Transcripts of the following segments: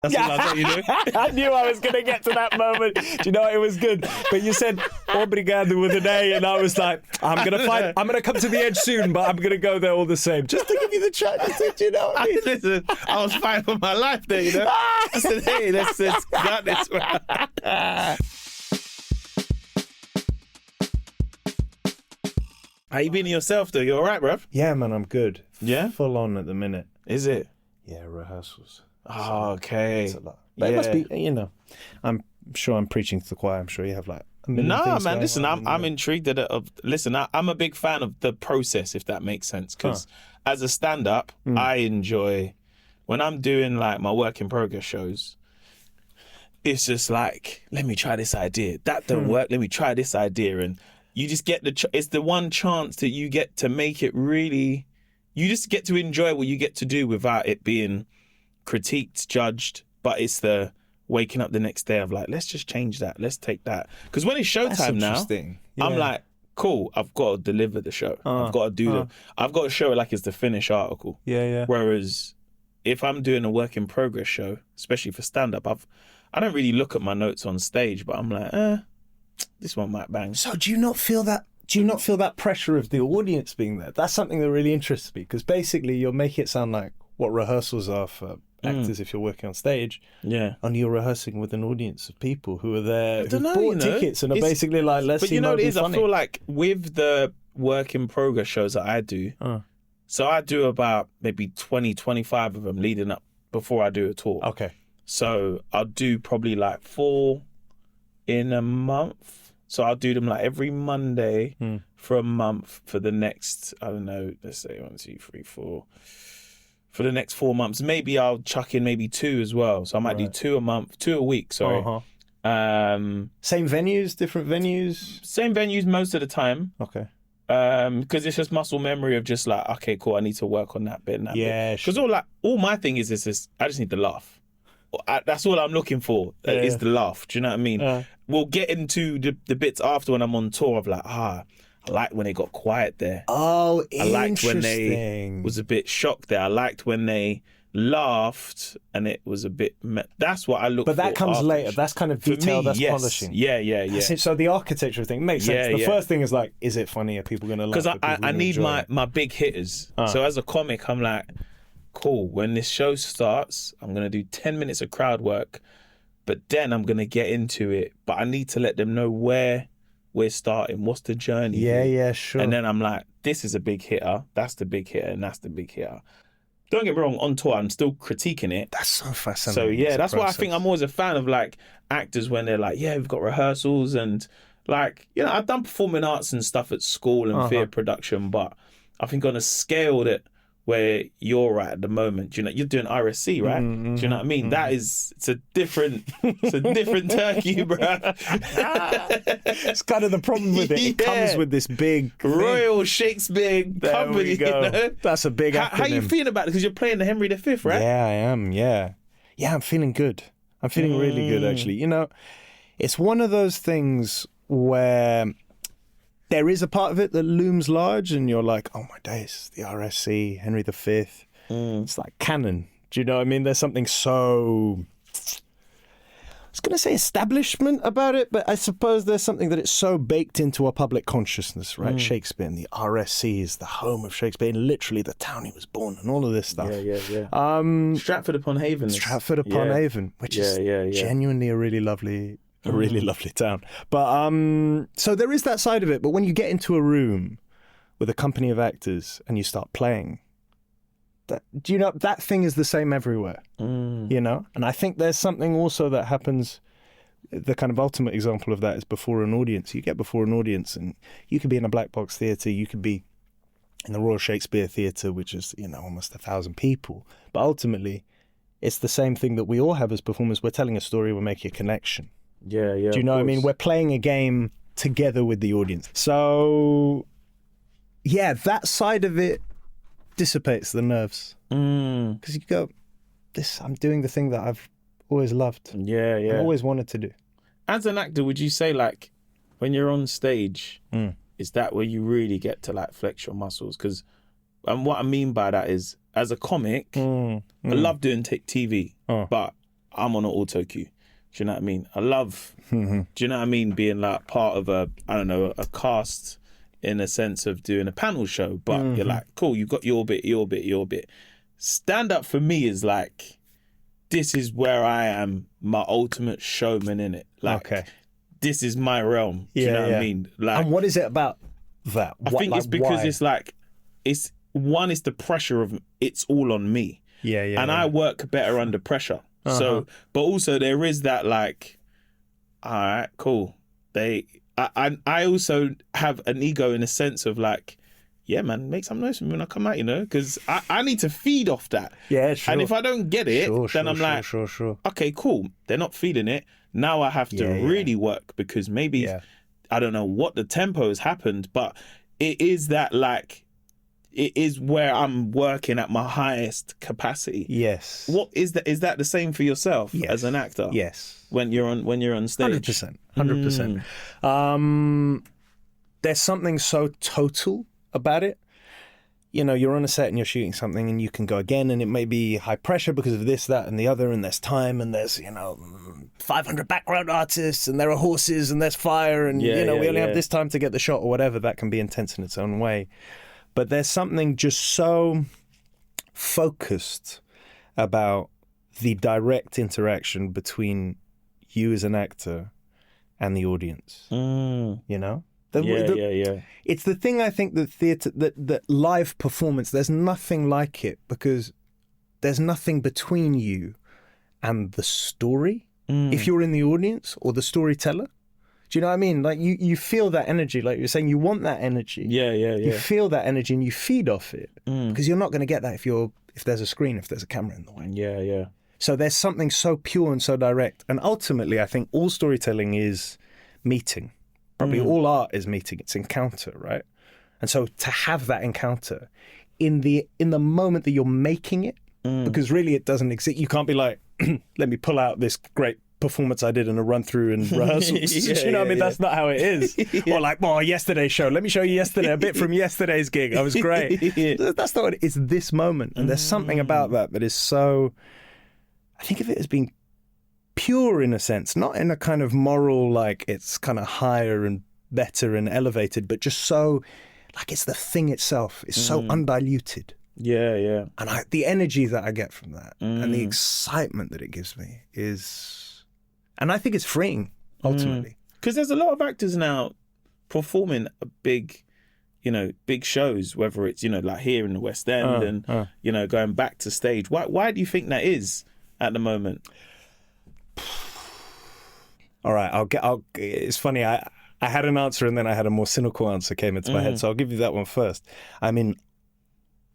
That's all I'll let you know. I knew I was going to get to that moment. Do you know what? It was good. But you said obrigado with an A, and I was like, I'm going to come to the edge soon, but I'm going to go there all the same. Just to give you the chance. Do you know what I mean? Listen, I was fighting for my life there, you know. I said, hey, let's got this. How you been yourself, though? You all right, bruv? Yeah, man, I'm good. Yeah? Full on at the minute. Is it? Yeah, rehearsals. Oh, okay. It's a lot. But it must be, you know, I'm sure I'm preaching to the choir. I'm sure you have like a million things man, going listen, on. I'm intrigued listen, I'm a big fan of the process, if that makes sense. Because as a stand-up, I enjoy, when I'm doing like my work in progress shows, it's just like, let me try this idea. That don't work. Let me try this idea. And you just get it's the one chance that you get to make it really, you just get to enjoy what you get to do without it being critiqued, judged, but it's the waking up the next day of like, let's just change that, let's take that. Because when it's showtime now, I'm like, cool, I've got to deliver the show. I've got to do I've got to show it like it's the finished article. Yeah. Whereas if I'm doing a work in progress show, especially for stand-up, I don't really look at my notes on stage, but I'm like, this one might bang. So do you not feel that pressure of the audience being there? That's something that really interests me, because basically you're making it sound like what rehearsals are for actors if you're working on stage. Yeah. And you're rehearsing with an audience of people who are there, who bought you know, tickets and are basically like, let's see what it is. I feel like with the work in progress shows that I do, so I do about maybe 20, 25 of them leading up before I do a tour. Okay. So I'll do probably like 4 in a month. So I'll do them like every Monday for a month for the next, I don't know, let's say 1, 2, 3, 4. For the next 4 months. Maybe I'll chuck in maybe 2 as well. So I might do 2 a month, 2 a week, sorry. Same venues, different venues? Same venues most of the time. Okay. Because it's just muscle memory of just like, okay, cool, I need to work on that bit and that bit. Yeah, because all my thing is I just need to laugh. That's all I'm looking for, is the laugh. Do you know what I mean? We'll get into the bits after when I'm on tour of like, I liked when they got quiet there. Oh, interesting. I liked when they was a bit shocked there. I liked when they laughed and it was a bit... That's what I look for. But that comes later. That's kind of detail, that's polishing. Yeah. So the architecture thing makes sense. The first thing is like, is it funny? Are people going to laugh? Because I need my big hitters. So as a comic, I'm like, cool, when this show starts, I'm going to do 10 minutes of crowd work, but then I'm going to get into it. But I need to let them know where we're starting, what's the journey. Yeah, sure. And then I'm like, this is a big hitter, that's the big hitter, and that's the big hitter. Don't get me wrong, on tour, I'm still critiquing it. That's so fascinating. So yeah, that's why I think I'm always a fan of like actors when they're like, yeah, we've got rehearsals and like, you know, I've done performing arts and stuff at school and theatre production, but I think on a scale that where you're at the moment, you know, you're doing RSC, right? Do you know what I mean? That is, it's a different turkey, bro. It's kind of the problem with it. It comes with this big Royal Shakespeare Company. There we go. You know? That's a big acronym. How you feeling about it? Because you're playing the Henry V, right? Yeah, I am. Yeah, I'm feeling good. I'm feeling really good, actually. You know, it's one of those things where there is a part of it that looms large and you're like, oh my days, the RSC, Henry V. It's like canon. Do you know what I mean? There's something so, I was going to say establishment about it, but I suppose there's something that it's so baked into our public consciousness, right? Shakespeare and the RSC is the home of Shakespeare, and literally the town he was born and all of this stuff. Yeah. Stratford upon Avon. Stratford upon Avon, which is genuinely a really lovely town. But so there is that side of it. But when you get into a room with a company of actors and you start playing, do you know that thing is the same everywhere? You know, and I think there's something also that happens. The kind of ultimate example of that is before an audience. You get before an audience, and you could be in a black box theatre. You could be in the Royal Shakespeare Theatre, which is, you know, almost 1,000 people. But ultimately, it's the same thing that we all have as performers. We're telling a story. We're making a connection. Yeah. Do you know what I mean? We're playing a game together with the audience. So, yeah, that side of it dissipates the nerves. Because you go, I'm doing the thing that I've always loved. Yeah. I've always wanted to do. As an actor, would you say like when you're on stage, is that where you really get to like flex your muscles? Because, and what I mean by that is, as a comic, I love doing TV, but I'm on an auto cue. Do you know what I mean? I love, do you know what I mean, being like part of a cast in a sense of doing a panel show, but you're like, cool, you've got your bit. Stand up for me is like, this is where I am my ultimate showman in it. Like, this is my realm. Do you know what I mean? Like, and what is it about that? I think it's because it's like, it's the pressure of it's all on me. And I work better under pressure. So, but also there is that like, all right, cool. I also have an ego in a sense of like, yeah, man, make some noise for me when I come out, you know, because I need to feed off that. Yeah, sure. And if I don't get it, then I'm like, okay, cool. They're not feeling it. Now I have to really work because maybe, I don't know what the tempo has happened, but it is that like, it is where I'm working at my highest capacity. Yes. What is that? Is that the same for yourself as an actor? Yes. When you're on stage. 100%. There's something so total about it. You know, you're on a set and you're shooting something and you can go again and it may be high pressure because of this, that and the other, and there's time and there's, 500 background artists and there are horses and there's fire and, we only have this time to get the shot or whatever. That can be intense in its own way. But there's something just so focused about the direct interaction between you as an actor and the audience. You know? It's the thing I think that theatre, that live performance, there's nothing like it because there's nothing between you and the story. If you're in the audience or the storyteller. Do you know what I mean? Like you feel that energy, like you're saying, you want that energy. You feel that energy and you feed off it because you're not going to get that if there's a screen, if there's a camera in the way. So there's something so pure and so direct. And ultimately, I think all storytelling is meeting. Probably all art is meeting. It's encounter, right? And so to have that encounter in the moment that you're making it, because really it doesn't exist. You can't be like, let me pull out this great performance I did in a run through and rehearsals. You know what I mean? That's not how it is. Or like, yesterday's show. Let me show you yesterday, a bit from yesterday's gig. I was great. That's not what it is. It's this moment. And there's something about that is so, I think of it as being pure in a sense, not in a kind of moral, like it's kind of higher and better and elevated, but just so, like it's the thing itself. It's so undiluted. And the energy that I get from that and the excitement that it gives me is, and I think it's freeing ultimately. Because there's a lot of actors now performing a big shows, whether it's, like here in the West End and, going back to stage. Why do you think that is at the moment? All right, it's funny. I had an answer and then I had a more cynical answer came into my head. So I'll give you that one first. I mean,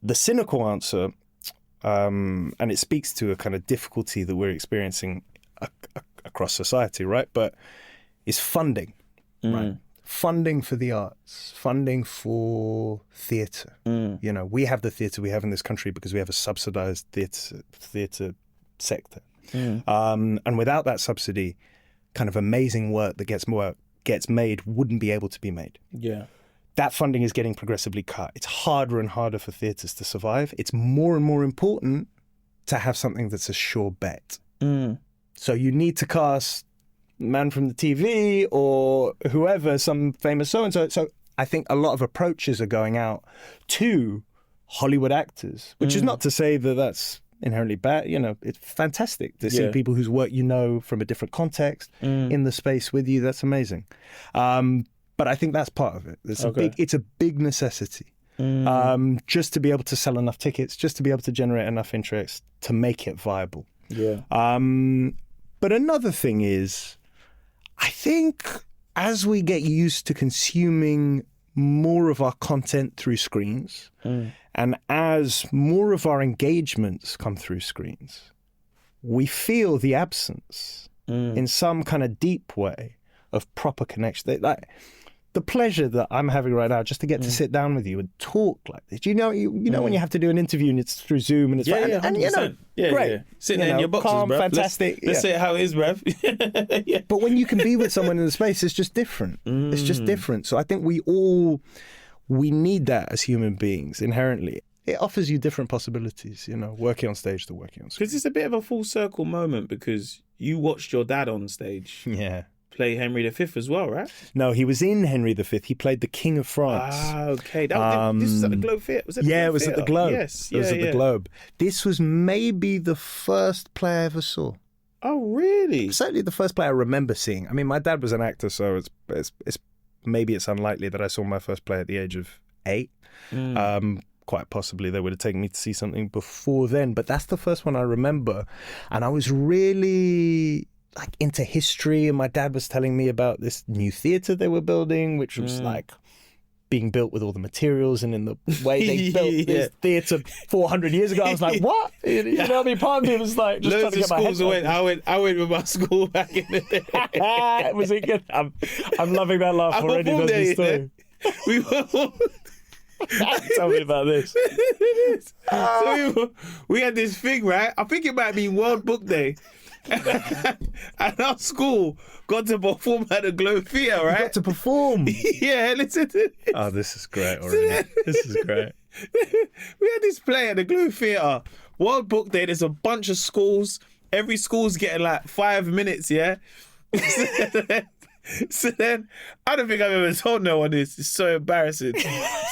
the cynical answer, and it speaks to a kind of difficulty that we're experiencing across society, right? But is funding, right? Funding for the arts, funding for theatre. We have the theatre we have in this country because we have a subsidised theatre sector. And without that subsidy, kind of amazing work that gets made wouldn't be able to be made. That funding is getting progressively cut. It's harder and harder for theatres to survive. It's more and more important to have something that's a sure bet. So you need to cast man from the TV or whoever, some famous so-and-so. So I think a lot of approaches are going out to Hollywood actors, which is not to say that that's inherently bad. It's fantastic to see people whose work from a different context in the space with you. That's amazing. But I think that's part of it. It's a big necessity. Just to be able to sell enough tickets, just to be able to generate enough interest to make it viable. But another thing is, I think as we get used to consuming more of our content through screens, and as more of our engagements come through screens, we feel the absence in some kind of deep way of proper connection. Like the pleasure that I'm having right now, just to get to sit down with you and talk like this. You know when you have to do an interview and it's through Zoom and it's great. Sitting there in your boxes, calm, bruv. fantastic. Let's say it how it is, bruv. But when you can be with someone in the space, it's just different. It's just different. So I think we need that as human beings inherently. it offers you different possibilities, you know, working on stage to working on screen. Because it's a bit of a full circle moment because you watched your dad on stage. Yeah. Play Henry V as well, right? No, he was in Henry V. He played the King of France. Ah, okay. This was at the Globe Theatre. Was it the Yeah, Globe it was at the Theatre? Globe. Yes, it was at the Globe. This was maybe the first play I ever saw. Oh, really? Certainly the first play I remember seeing. I mean, my dad was an actor, so it's maybe it's unlikely that I saw my first play at the age of 8. Quite possibly they would have taken me to see something before then, but that's the first one I remember. And I was really like into history, and my dad was telling me about this new theatre they were building, which was like being built with all the materials and in the way they built this theatre 400 years ago. I was like, what? You know what I mean? Part of me was like, just trying to get my head around. I went with my school back in the day. Was it good? I'm loving that laugh already. That's the story. We were... Tell me about this. So we had this thing, right? I think it might be World Book Day. And our school got to perform at the Globe Theatre, right? You got to perform? Yeah, listen to this. Oh, this is great already. This is great. We had this play at the Globe Theatre. World Book Day, there's a bunch of schools. Every school's getting like 5 minutes, yeah? So then, I don't think I've ever told no one this. It's so embarrassing.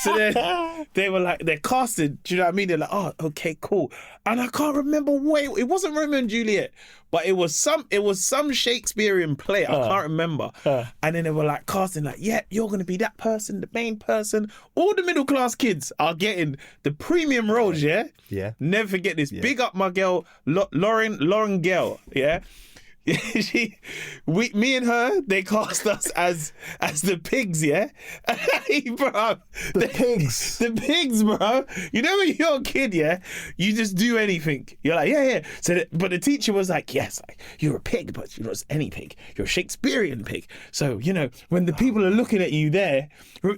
So then, they were like, they're casted. Do you know what I mean? They're like, oh, okay, cool. And I can't remember what it wasn't Romeo and Juliet, but it was some Shakespearean play. I can't remember. And then they were like casting, like, yeah, you're gonna be that person, the main person. All the middle class kids are getting the premium roles. Yeah. Yeah. Never forget this. Yeah. Big up my girl, Lauren Gale. Yeah. Me and her, they cast us as the pigs, yeah? Bro, the pigs, bro. You know when you're a kid, yeah? You just do anything. You're like, yeah. So, but the teacher was like, yes, like, you're a pig, but you're not any pig. You're a Shakespearean pig. So, you know, when the people are looking at you there,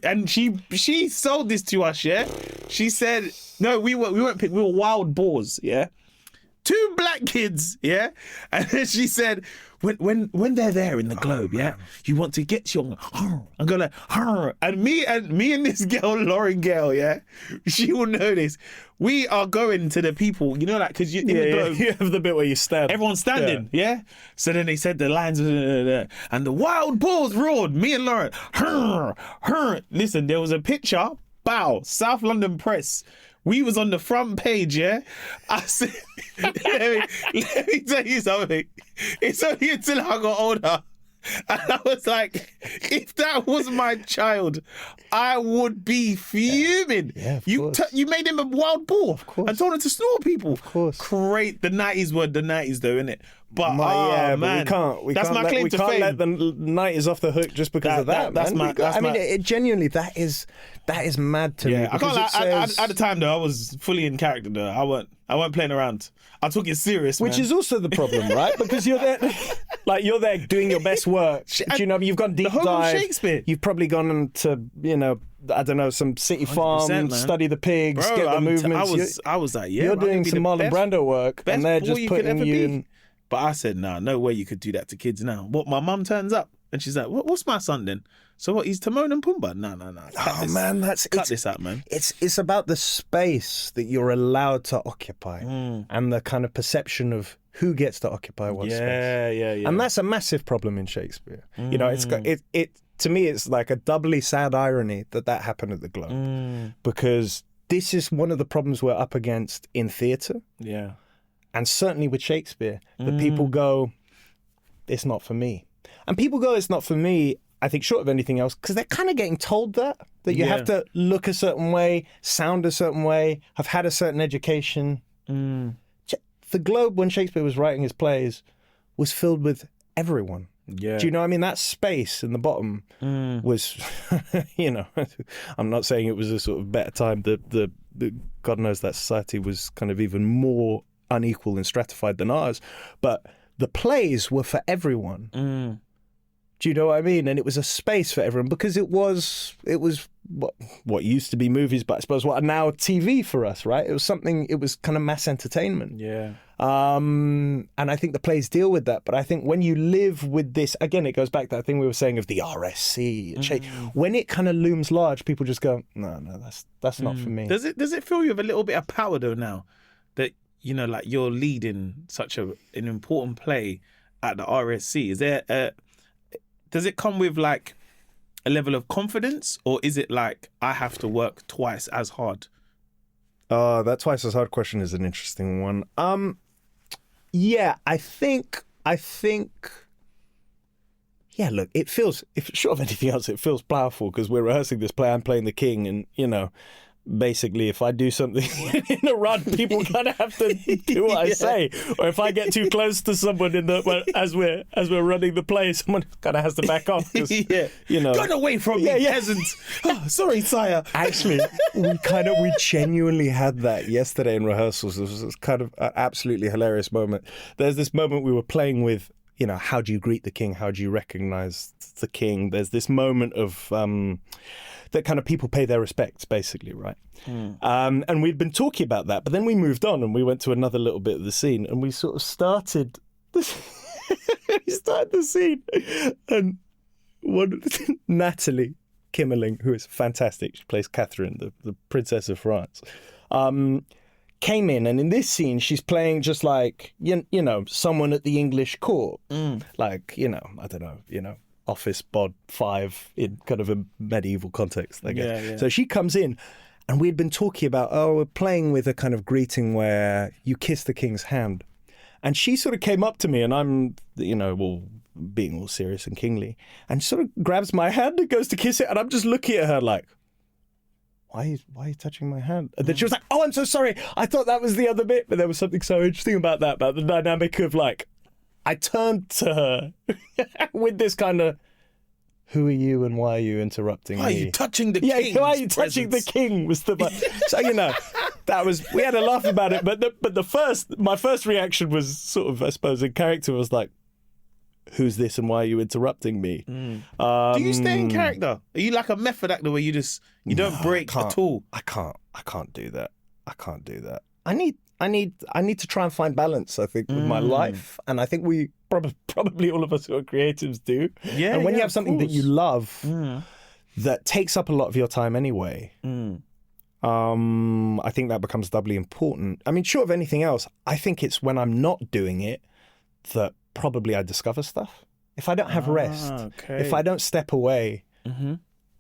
and she sold this to us, yeah? She said, no, we weren't pigs, we were wild boars, yeah? 2 black kids, yeah? And then she said, when they're there in the Globe, yeah, you want to get your I'm gonna and me and this girl, Lauren Gale, yeah, she will know this. We are going to the people, you know, like, because in the Globe, you have the bit where you stand. Everyone's standing, yeah? So then they said the lines, and the wild boars roared, me and Lauren, Listen, there was a picture, South London Press. We was on the front page, yeah? I said, let me tell you something. It's only until I got older. And I was like, if that was my child, I would be fuming. Yeah, of course. You made him a wild boar. Of course. And told him to snore people. Of course. Great. The 90s were the 90s though, innit? But, man, we can't my claim to fame. We can't let the 90s off the hook just because of that. Genuinely, that is mad to me. Yeah, I can't lie. At the time though, I was fully in character though. I weren't playing around. I took it serious, which is also the problem, right? Because you're there doing your best work. Do you know, you've gone deep dive. Shakespeare. You've probably gone to, you know, I don't know, some city farm, man. Study the pigs, Bro, get the movements. I was like, yeah, you're doing some Marlon Brando work, and they're just putting you in. But I said, nah, no way you could do that to kids now. What, my mum turns up and she's like, what's my son then? So what, he's Timon and Pumbaa? No. Man, cut this out, man. It's about the space that you're allowed to occupy and the kind of perception of who gets to occupy what space. Yeah. And that's a massive problem in Shakespeare. You know, it to me, it's like a doubly sad irony that happened at the Globe because this is one of the problems we're up against in theatre. Yeah. And certainly with Shakespeare, that people go, it's not for me. And people go, it's not for me, I think, short of anything else, because they're kind of getting told that you have to look a certain way, sound a certain way, have had a certain education. The Globe, when Shakespeare was writing his plays, was filled with everyone. Yeah. Do you know what I mean? That space in the bottom was, you know, I'm not saying it was a sort of better time. The God knows that society was kind of even more unequal and stratified than ours, but the plays were for everyone. Do you know what I mean? And it was a space for everyone because it was what used to be movies, but I suppose what are now TV for us, right? It was something. It was kind of mass entertainment. Yeah. And I think the plays deal with that. But I think when you live with this, again, it goes back to that thing we were saying of the RSC. When it kind of looms large, people just go, no, that's not for me. Does it fill you with a little bit of power though now that, you know, like you're leading such an important play at the RSC? Is there does it come with like a level of confidence, or is it like I have to work twice as hard? That twice as hard question is an interesting one. Yeah, I think. Yeah, look, it feels. If short of anything else, it feels powerful because we're rehearsing this play. I'm playing the king, and you know, basically, if I do something in a run, people kind of have to do what I say. Or if I get too close to someone as we're running the play, someone kind of has to back off. You know, get away from me, peasants. Oh, sorry, sire. Actually, we genuinely had that yesterday in rehearsals. It was kind of an absolutely hilarious moment. There's this moment we were playing with. You know, how do you greet the king? How do you recognize the king? There's this moment of that kind of people pay their respects, basically, right? And we'd been talking about that, but then we moved on and we went to another little bit of the scene, and we sort of started the scene, and Natalie Kimmerling, who is fantastic, she plays Catherine, the Princess of France. Came in, and in this scene she's playing just like you know, someone at the English court, like, you know, I don't know, you know, Office Bod 5 in kind of a medieval context, I guess. Yeah. So she comes in, and we'd been talking about, we're playing with a kind of greeting where you kiss the king's hand, and she sort of came up to me, and I'm, you know, well, being all serious and kingly, and sort of grabs my hand and goes to kiss it, and I'm just looking at her like, why are you touching my hand? And then she was like, oh, I'm so sorry. I thought that was the other bit. But there was something so interesting about that, about the dynamic of like, I turned to her with this kind of, who are you and why are you interrupting me? Why are you touching the king? Yeah, why are you touching the king was the... So, you know, we had a laugh about it. But my first reaction was sort of, I suppose, in character was like, who's this and why are you interrupting me? Do you stay in character? Are you like a method actor where you don't break at all? I can't do that. I need to try and find balance, I think, with my life, and I think we probably all of us who are creatives do. Yeah. And when you have something that you love that takes up a lot of your time anyway, I think that becomes doubly important. I mean, short of anything else, I think it's when I'm not doing it that probably I discover stuff. If I don't have rest, if I don't step away,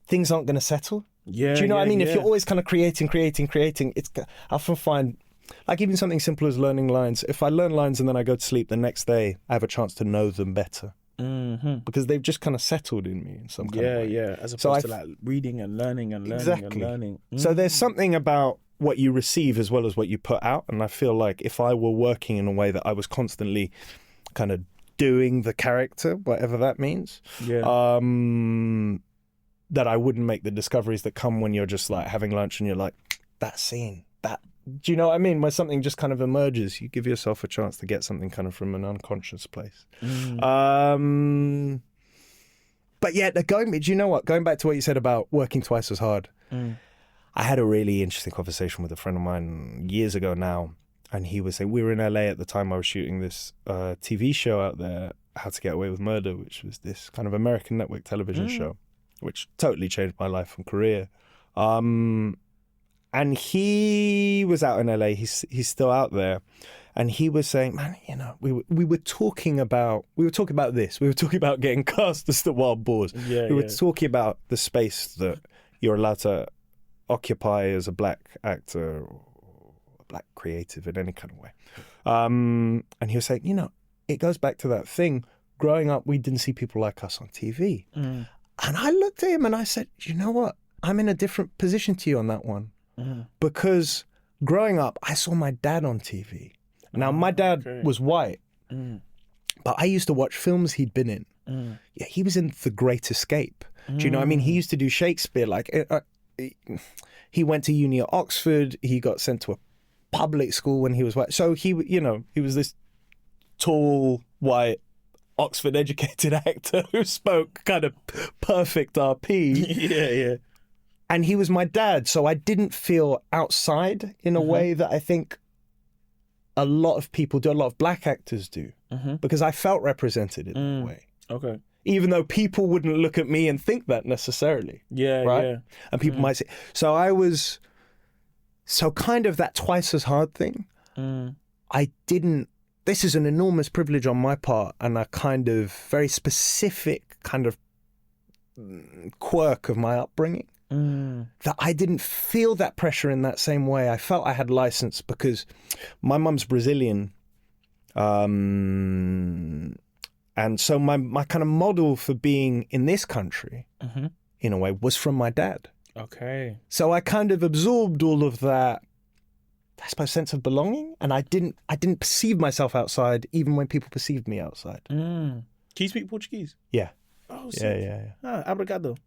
things aren't going to settle. Yeah, do you know what I mean? If you're always kind of creating, I often find, like even something simple as learning lines. If I learn lines and then I go to sleep, the next day I have a chance to know them better. Because they've just kind of settled in me in some kind of way. Yeah, as opposed to like reading and learning and learning and learning. So there's something about what you receive as well as what you put out, and I feel like if I were working in a way that I was constantly kind of doing the character, whatever that means, that I wouldn't make the discoveries that come when you're just like having lunch and you're like, that scene, that, do you know what I mean? Where something just kind of emerges, you give yourself a chance to get something kind of from an unconscious place. But yeah, do you know what? Going back to what you said about working twice as hard, I had a really interesting conversation with a friend of mine years ago now. And he was saying, we were in LA at the time I was shooting this TV show out there, How to Get Away with Murder, which was this kind of American network television show, which totally changed my life and career. And he was out in LA, he's still out there. And he was saying, man, you know, we were talking about this. We were talking about getting cast as the Wild Boars. We were talking about the space that you're allowed to occupy as a black actor, black creative in any kind of way. And he was saying, you know, it goes back to that thing. Growing up, we didn't see people like us on TV. And I looked at him and I said, you know what? I'm in a different position to you on that one. Because growing up, I saw my dad on TV. Now, my dad was white, but I used to watch films he'd been in. Yeah, he was in The Great Escape. Do you know what I mean? He used to do Shakespeare. Like, he went to uni at Oxford. He got sent to a public school when he was white. So he was this tall, white, Oxford-educated actor who spoke kind of perfect RP. And he was my dad, so I didn't feel outside in a way that I think a lot of people do, a lot of black actors do, because I felt represented in a way. Okay. Even though people wouldn't look at me and think that necessarily. Yeah, right? yeah. And people might say, so kind of that twice as hard thing, I didn't, this is an enormous privilege on my part and a kind of very specific kind of quirk of my upbringing, that I didn't feel that pressure in that same way. I felt I had license because my mum's Brazilian, and so my kind of model for being in this country, in a way, was from my dad. Okay. So I kind of absorbed all of that, I suppose, sense of belonging, and I didn't perceive myself outside, even when people perceived me outside. Can you speak Portuguese? Yeah. Oh, Yeah. Obrigado.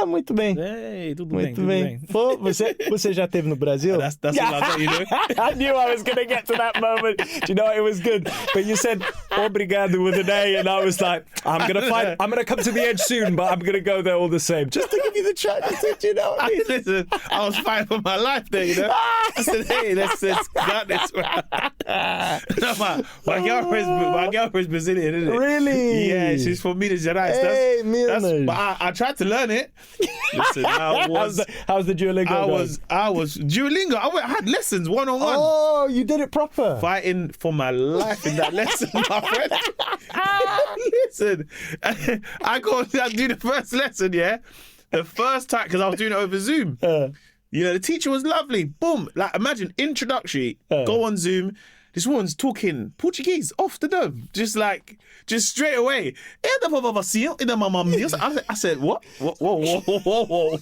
Muito bem. Hey, tudo Muito bem. bem. Pô, você já esteve no Brasil? That's all I got, you know. I knew I was going to get to that moment. Do you know, it was good. But you said obrigado with an A, and I was like, I'm going to come to the edge soon, but I'm going to go there all the same. Just to give you the chance, do you know what I mean? Listen, I was fighting for my life there, you know. I said, hey, let's got this. No, my girlfriend's Brazilian, isn't it? Really? Yeah, she's from Minas Gerais. Hey, Minas. But I tried to learn it. Listen, how's the Duolingo going? I was Duolingo. I had lessons 1-on-1. Oh, you did it proper. Fighting for my life in that lesson, my friend. Listen, I do the first lesson, yeah? The first time, because I was doing it over Zoom. You know, the teacher was lovely. Boom. Like, imagine, introductory, go on Zoom. This woman's talking Portuguese off the dome, just straight away. I said, what? Whoa.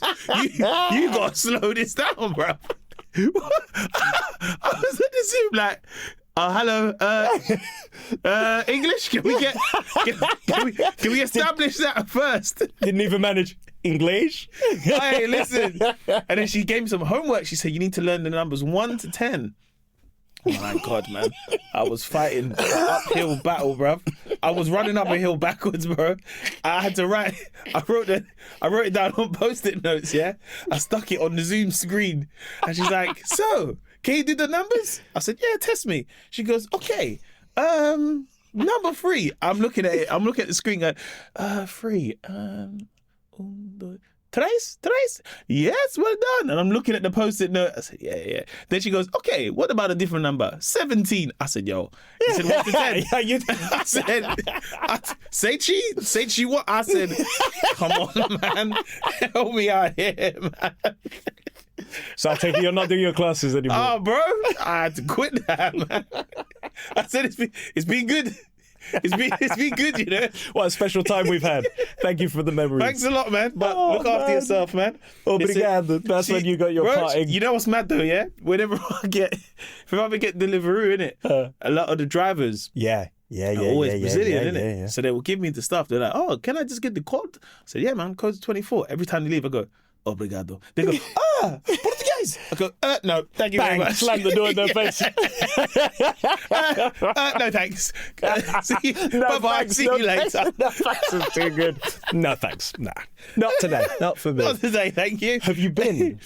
You got to slow this down, bro. I was at the Zoom like, hello, English? Can we establish that first? Didn't even manage English. Hey, listen. And then she gave me some homework. She said, you need to learn the numbers 1 to 10. Oh my God, man. I was fighting an uphill battle, bruv. I was running up a hill backwards, bro. I had to write. I wrote it down on Post-it notes, yeah? I stuck it on the Zoom screen. And she's like, so, can you do the numbers? I said, yeah, test me. She goes, okay. Number 3. I'm looking at it. I'm looking at the screen going, 3. Tres? Yes, well done. And I'm looking at the Post-it note. I said, yeah. Then she goes, okay, what about a different number? 17. I said, yo. He said, 1 to 10. I said, say chi what? I said, come on, man. Help me out here, man. So I take it you're not doing your classes anymore. Oh, bro. I had to quit that, man. I said, it's been good. It's been good, you know. What a special time we've had. Thank you for the memories. Thanks a lot, man. But look after yourself, man. Obrigado. That's when you got your parting. You know what's mad though, yeah? Whenever if I ever get Deliveroo, innit? A lot of the drivers. Yeah. Are always Brazilian, innit? Yeah. So they will give me the stuff. They're like, oh, can I just get the code? I said, yeah, man, code's 24. Every time they leave, I go, obrigado. They go, Portuguese. I go, no, thank you very much. Slam the door in their face. No, thanks. Bye-bye. See you later. No, thanks is too good. No, thanks. Nah. Not today. Not for me. Not today, thank you. Have you been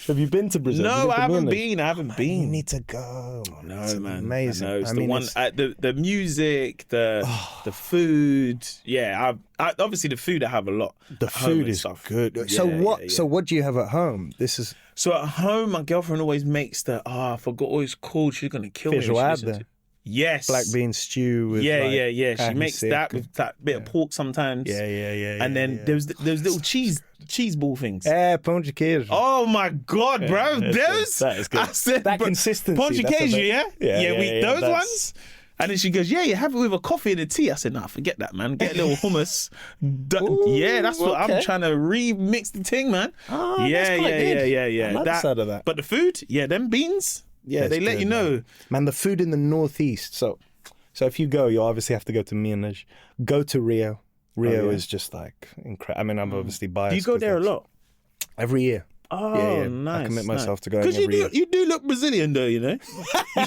to Brazil? No, I haven't been. You need to go. No, it's man. Amazing. I know. It's the music, the food. Yeah, I obviously the food I have a lot. The food is good. So what do you have at home? So at home, my girlfriend always makes I forgot what it's called. She's gonna kill me. Yes. Black bean stew with yeah. She makes that with that bit of pork sometimes. Yeah. And then there's little cheese ball things. Pão de queijo. Oh my God, bro. That is good. I said, that consistency. Pão de queijo, yeah? Yeah, those that's... ones. And then she goes, yeah, you have it with a coffee and a tea. I said, nah, forget that, man. Get a little hummus. That's what I'm trying to remix the thing, man. Oh, yeah. I like the side of that. But the food, them beans, they let you know. Man, the food in the Northeast. So if you go, you obviously have to go to Minas. Go to Rio. Rio is just like incredible. I mean, I'm obviously biased. Do you go there a lot? Every year. Oh, yeah. nice. I commit myself to going because every year. you do look Brazilian, though. You know,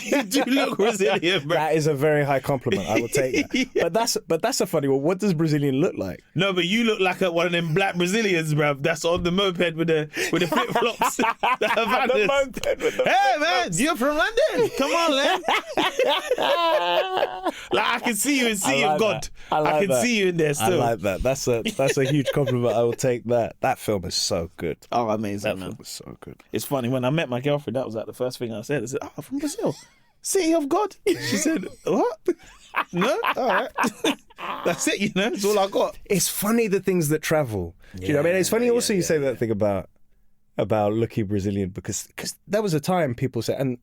you do look Brazilian, bro. That is a very high compliment. I will take that. Yeah. But that's a funny one. What does Brazilian look like? No, but you look like one of them black Brazilians, bruv. That's on the moped with the flip flops. The moped with the hey man, you're from London. Come on, man. Like I can see you in Sea of God. I can see you in there still. I like that. That's a huge compliment. I will take that. That film is so good. Oh, amazing, That man. film is so good. It's funny, when I met my girlfriend, that was like the first thing I said. I said, "Oh, I'm from Brazil. City of God." She said, "What?" No? All right. That's it, you know? That's all I got. It's funny the things that travel. Do you know what I mean? It's funny also you say that thing about looking Brazilian because there was a time people said, and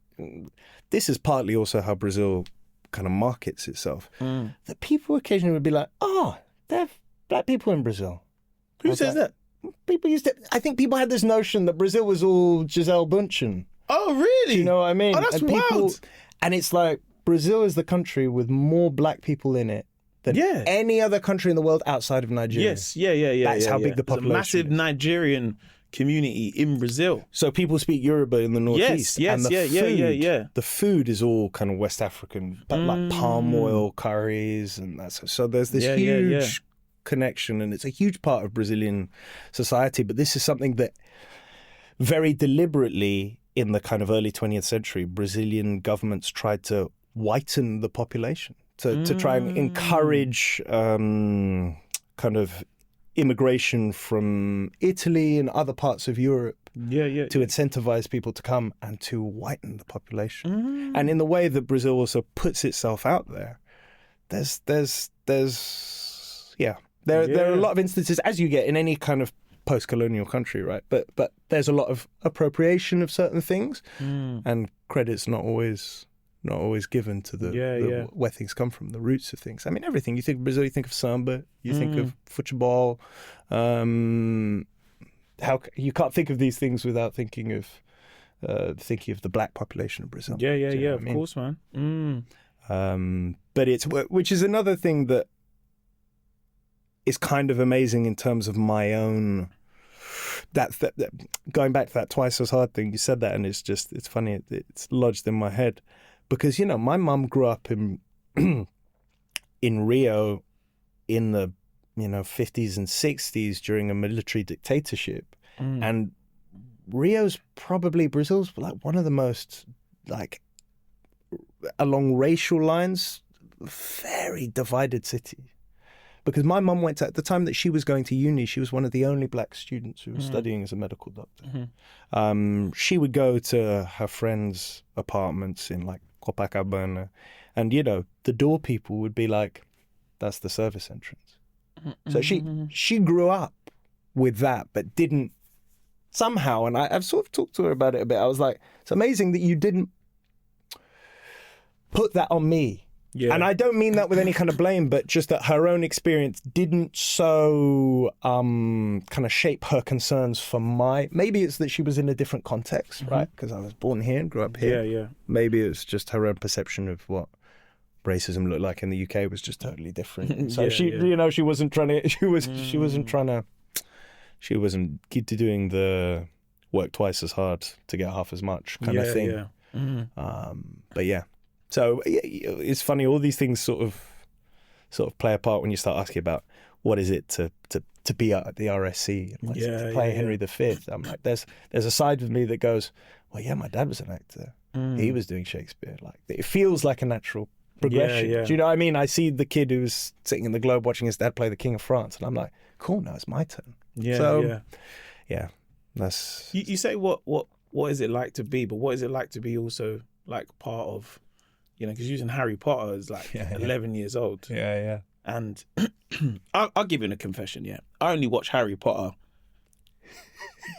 this is partly also how Brazil kind of markets itself, that people occasionally would be like, "Oh, there are black people in Brazil." Who says that? People used to. I think people had this notion that Brazil was all Giselle Bundchen. Oh, really? Do you know what I mean? Oh, that's and wild. And it's like Brazil is the country with more black people in it than any other country in the world outside of Nigeria. Yes, yeah. That's how big the population There's a massive is. Nigerian community in Brazil. So people speak Yoruba in the northeast. Yes, and the yeah. The food is all kind of West African, but like palm oil curries and that's so there's this huge connection, and it's a huge part of Brazilian society. But this is something that very deliberately in the kind of early 20th century, Brazilian governments tried to whiten the population to try and encourage kind of immigration from Italy and other parts of Europe to incentivize people to come and to whiten the population. And in the way that Brazil also puts itself out there, there are a lot of instances, as you get in any kind of post-colonial country, right? But there's a lot of appropriation of certain things, and credit's not always given to where things come from, the roots of things. I mean, everything. You think of Brazil, you think of samba, you think of football. How you can't think of these things without thinking of the black population of Brazil. Yeah. Of course, man. But which is another thing that is kind of amazing in terms of my own. That going back to that twice as hard thing, you said that, and it's funny. It's lodged in my head. Because, my mum grew up in Rio in the, 50s and 60s during a military dictatorship. And Brazil's like one of the most, like, along racial lines, very divided city. Because my mum went at the time that she was going to uni, she was one of the only black students who was studying as a medical doctor. She would go to her friends' apartments in, like, Copacabana, and the door people would be like, "That's the service entrance." So she grew up with that, but didn't somehow. And I've sort of talked to her about it a bit. I was like, "It's amazing that you didn't put that on me." Yeah. And I don't mean that with any kind of blame, but just that her own experience didn't so kind of shape her concerns for maybe it's that she was in a different context, right? Because I was born here and grew up here. Yeah. Maybe it's just her own perception of what racism looked like in the UK was just totally different. So she wasn't doing the work twice as hard to get half as much kind of thing. Yeah. But yeah. So it's funny, all these things sort of play a part when you start asking about what is it to be at the RSC and what is it to play Henry V. I'm like, there's a side of me that goes, well, yeah, my dad was an actor. He was doing Shakespeare. Like, it feels like a natural progression. Do you know what I mean? I see the kid who's sitting in the Globe watching his dad play the King of France, and I'm like, cool, now it's my turn. Yeah. That's you say what is it like to be, but what is it like to be also like part of, because using Harry Potter is like 11 years old. Yeah. And I'll give you a confession, I only watched Harry Potter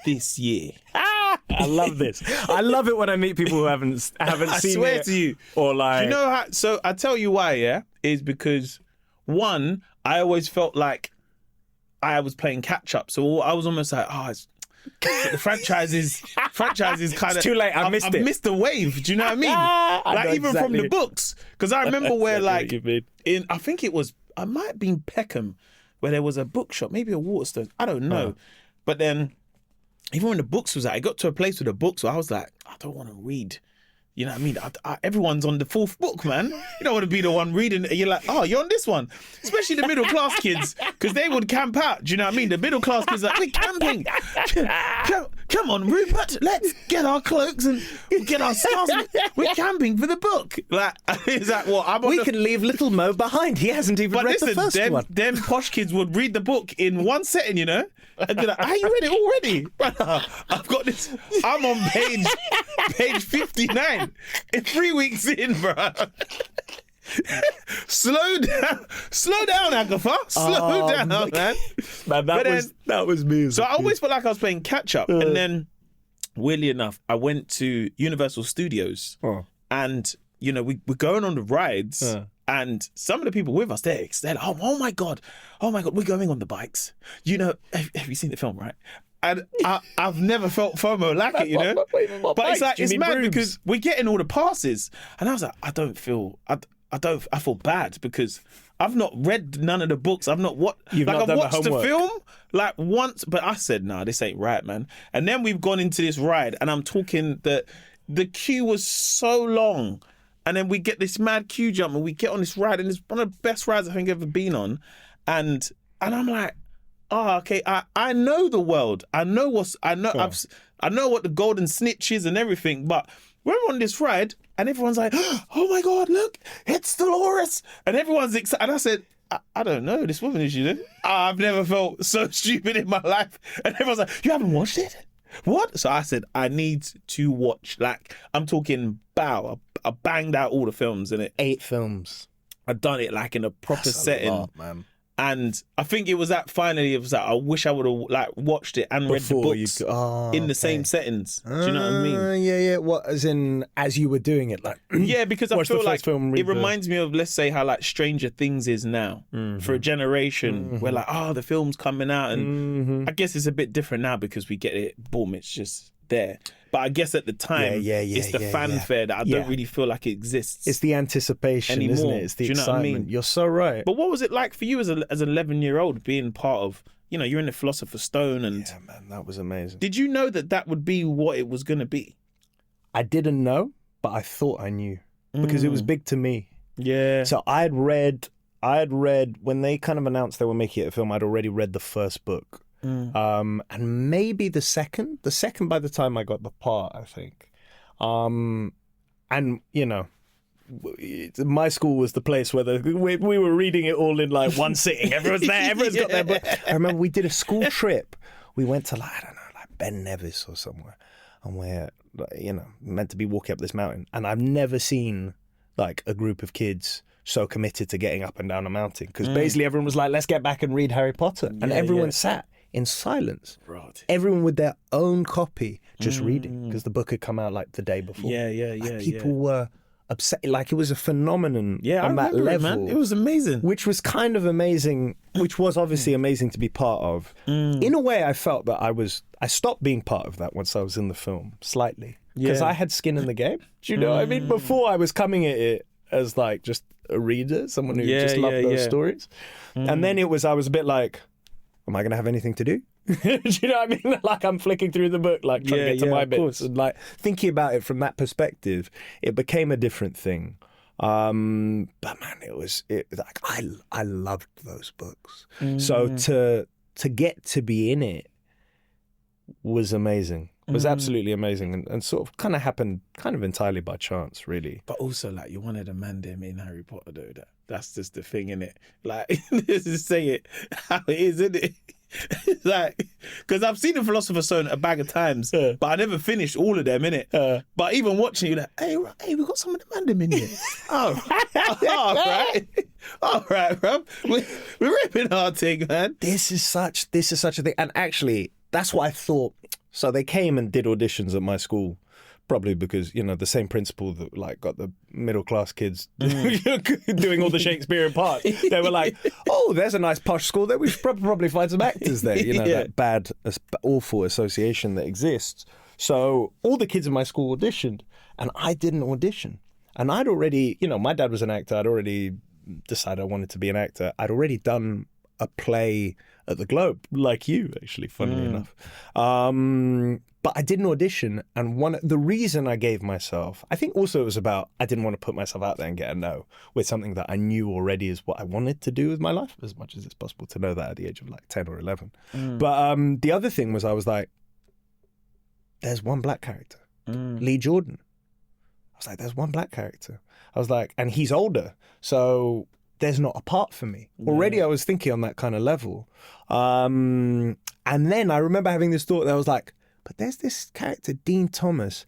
this year. I love this. I love it when I meet people who haven't seen it. I swear to you. Or like... Do you know how... So I tell you why, is because, one, I always felt like I was playing catch up. So I was almost like, the franchise is kind of... It's too late, I've missed it. Missed the wave, do you know what I mean? Like, even from the books. Because I remember where, like, I think it might have been Peckham, where there was a bookshop, maybe a Waterstone, I don't know. But then even when the books was out, I got to a place with the books where I was like, I don't want to read. You know what I mean? Everyone's on the fourth book, man. You don't want to be the one reading. You're like, oh, you're on this one. Especially the middle class kids, because they would camp out. Do you know what I mean? The middle class kids are like, we're camping. Come on, Rupert, let's get our cloaks and get our scarves. We're camping for the book. Like, is that what? We can leave little Mo behind. He hasn't even read the first one. Them posh kids would read the book in one setting, you know? And be like, how you read it already? Brother, I've got this. I'm on page 59. In 3 weeks in, bro. Slow down, Agatha. Slow down, man. That was me. So I always felt like I was playing catch up, and then, weirdly enough, I went to Universal Studios, and you know we're going on the rides. And some of the people with us, they're like, oh my God, we're going on the bikes. You know, have you seen the film, right? And I've never felt FOMO like it, you know? But it's like, it's mad because we're getting all the passes. And I was like, I feel bad because I've not read none of the books. I've watched the film like once, but I said, nah, this ain't right, man. And then we've gone into this ride and I'm talking that the queue was so long. And then we get this mad queue jump and we get on this ride and it's one of the best rides I think I've ever been on. And I'm like, oh, okay, I know the world. I know what the golden snitch is and everything. But we're on this ride and everyone's like, oh my God, look, it's Dolores. And everyone's excited. And I said, I don't know this woman, is she then? I've never felt so stupid in my life. And everyone's like, you haven't watched it? What? So I said, I need to watch. Like, I'm talking I banged out all the films in it. 8 films. I'd done it like in a proper setting. A lot, man. And I think it was that finally, it was like, I wish I would have like watched it and read the books in the same settings. Do you know what I mean? Yeah. What, as you were doing it? Like, yeah, because I feel like it reminds me of, let's say, how like Stranger Things is now for a generation where like, the film's coming out. And I guess it's a bit different now because we get it, boom, it's just there. But I guess at the time, it's the fanfare that I don't really feel like it exists. It's the anticipation, anymore. Isn't it? It's the excitement. Know what I mean? You're so right. But what was it like for you as an 11-year-old being part of, you know, you're in the Philosopher's Stone and... Yeah, man, that was amazing. Did you know that would be what it was going to be? I didn't know, but I thought I knew because it was big to me. Yeah. So I had read, when they kind of announced they were making it a film, I'd already read the first book. And maybe the second by the time I got the part, I think. And you know, my school was the place where we were reading it all in like one sitting. Everyone's there, everyone's got their book. I remember we did a school trip. We went to like, I don't know, like Ben Nevis or somewhere, and we're, you know, meant to be walking up this mountain. And I've never seen like a group of kids so committed to getting up and down a mountain, because basically everyone was like, let's get back and read Harry Potter, and everyone sat in silence. Right. Everyone with their own copy, just reading, because the book had come out like the day before. People were upset. Like, it was a phenomenon on that level. Man. It was amazing. Which was kind of amazing, which was obviously amazing to be part of. In a way, I felt that I stopped being part of that once I was in the film, slightly. Because I had skin in the game. Do you know what I mean? Before, I was coming at it as like just a reader, someone who just loved those stories. And then I was a bit like, am I going to have anything to do? Do you know what I mean? Like, I'm flicking through the book, like trying to get to my bits, and like thinking about it from that perspective, it became a different thing. But man, it was like I loved those books. So to get to be in it was amazing. It was absolutely amazing, and sort of kind of happened kind of entirely by chance, really. But also, like, you wanted a man them in Harry Potter, though. That's just the thing, innit? Like, just say it how it is, innit? It's like, because I've seen the Philosopher's Stone a bag of times, but I never finished all of them, innit? But even watching, you're like, hey, we got some of the man them in here. All right, bro. We're ripping our thing, man. This is such a thing, and actually, that's what I thought. So they came and did auditions at my school, probably because, you know, the same principal that like got the middle class kids doing all the Shakespearean parts. They were like, oh, there's a nice posh school there. We should probably find some actors there. You know, that bad, awful association that exists. So all the kids in my school auditioned, and I didn't audition. And I'd already, you know, my dad was an actor. I'd already decided I wanted to be an actor. I'd already done a play at the Globe, like you, actually, funnily enough. But I did an audition, and the reason I gave myself, I think also it was about, I didn't want to put myself out there and get a no with something that I knew already is what I wanted to do with my life, as much as it's possible to know that at the age of like 10 or 11. But the other thing was I was like, there's one black character, Lee Jordan. I was like, there's one black character. I was like, and he's older, so there's not a part for me. Already I was thinking on that kind of level. And then I remember having this thought that I was like, but there's this character, Dean Thomas,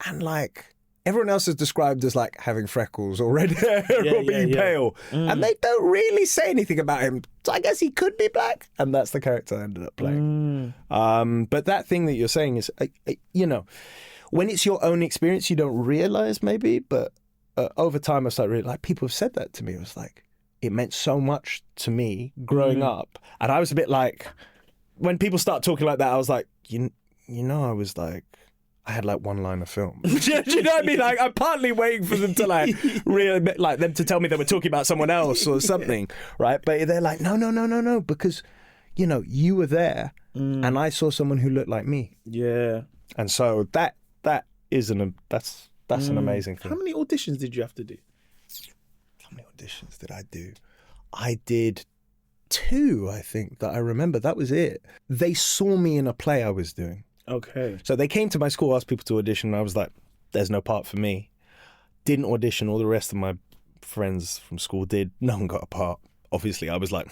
and like everyone else is described as like having freckles or red hair or being pale. And they don't really say anything about him. So I guess he could be black. And that's the character I ended up playing. But that thing that you're saying is, you know, when it's your own experience, you don't realize maybe, but over time I started really, like, people have said that to me. It was like, it meant so much to me growing up. And I was a bit like, when people start talking like that, I was like, you know, I was like, I had like one line of film. Do you know what I mean? Like, I'm partly waiting for them to like really, like them to tell me they were talking about someone else or something, right? But they're like, no, because, you know, you were there and I saw someone who looked like me. Yeah. And so that's an amazing thing. How many auditions did you have to do? How many auditions did I do? I did 2, I think, that I remember. That was it. They saw me in a play I was doing. Okay. So they came to my school, asked people to audition, and I was like, there's no part for me. Didn't audition. All the rest of my friends from school did. No one got a part. Obviously, I was like,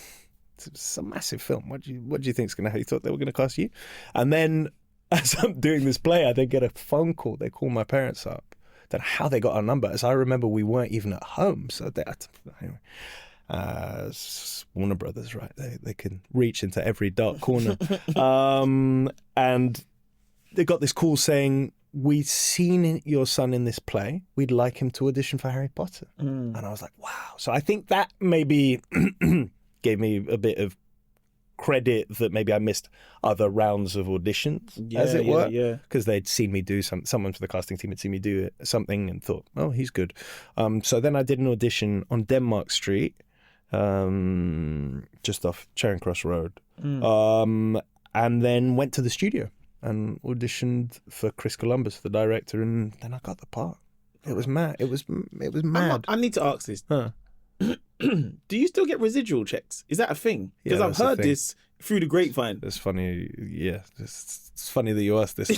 it's a massive film. What do you think is going to happen? You thought they were going to cast you? And then as I'm doing this play, I then get a phone call. They call my parents up. Don't know how they got our number. As I remember, we weren't even at home. So anyway. Warner Brothers, right? They can reach into every dark corner. And they got this call saying, we'd seen your son in this play. We'd like him to audition for Harry Potter. And I was like, wow. So I think that maybe gave me a bit of credit that maybe I missed other rounds of auditions, as it were. Yeah. Because they'd seen me do someone for the casting team had seen me do something and thought, oh, he's good. So then I did an audition on Denmark Street, just off Charing Cross Road. And then went to the studio and auditioned for Chris Columbus, the director, and then I got the part. It was mad. It was mad. I need to ask this. Do you still get residual checks? Is that a thing? Because I've heard this through the grapevine. It's funny, yeah. It's funny that you asked this.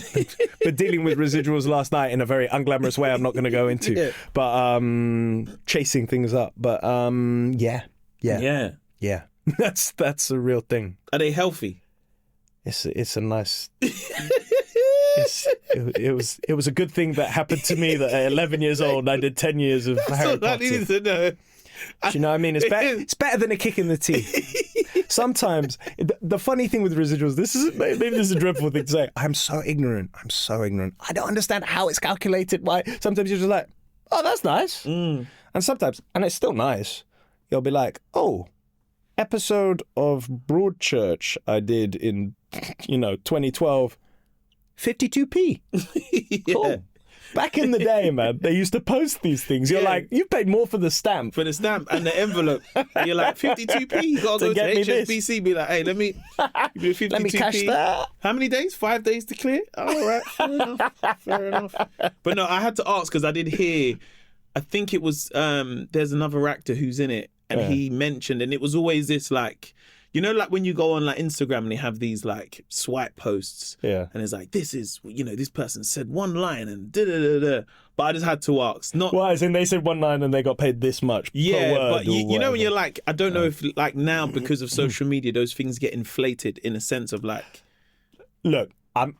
But dealing with residuals last night in a very unglamorous way I'm not going to go into. But chasing things up. But yeah. That's a real thing. Are they healthy? It's a nice... It was a good thing that happened to me that at 11 years old I did 10 years of Harry Potter. I needed to know. Do you know what I mean? It's better than a kick in the teeth. Sometimes the funny thing with residuals, maybe this is a dreadful thing to say. I'm so ignorant. I don't understand how it's calculated. Why? Sometimes you're just like, oh, that's nice. And sometimes, and it's still nice, you'll be like, oh, episode of Broadchurch I did in 2012. 52p. Cool. Back in the day, man, they used to post these things. You're like, you paid more for the stamp. For the stamp and the envelope. And you're like, 52p. You got to go to HSBC, be like, hey, let me 52p. Let me cash that. How many days? 5 days to clear? All right, fair enough. But no, I had to ask because I did hear, I think it was, there's another actor who's in it and he mentioned, and it was always this like, you know, like when you go on like Instagram and they have these like swipe posts, and it's like, this is, this person said one line and da-da-da-da. But I just had to ask. Well, as in they said one line and they got paid this much per word. But you know when you're like, I don't know if like now because of social media, those things get inflated in a sense of like. Look, I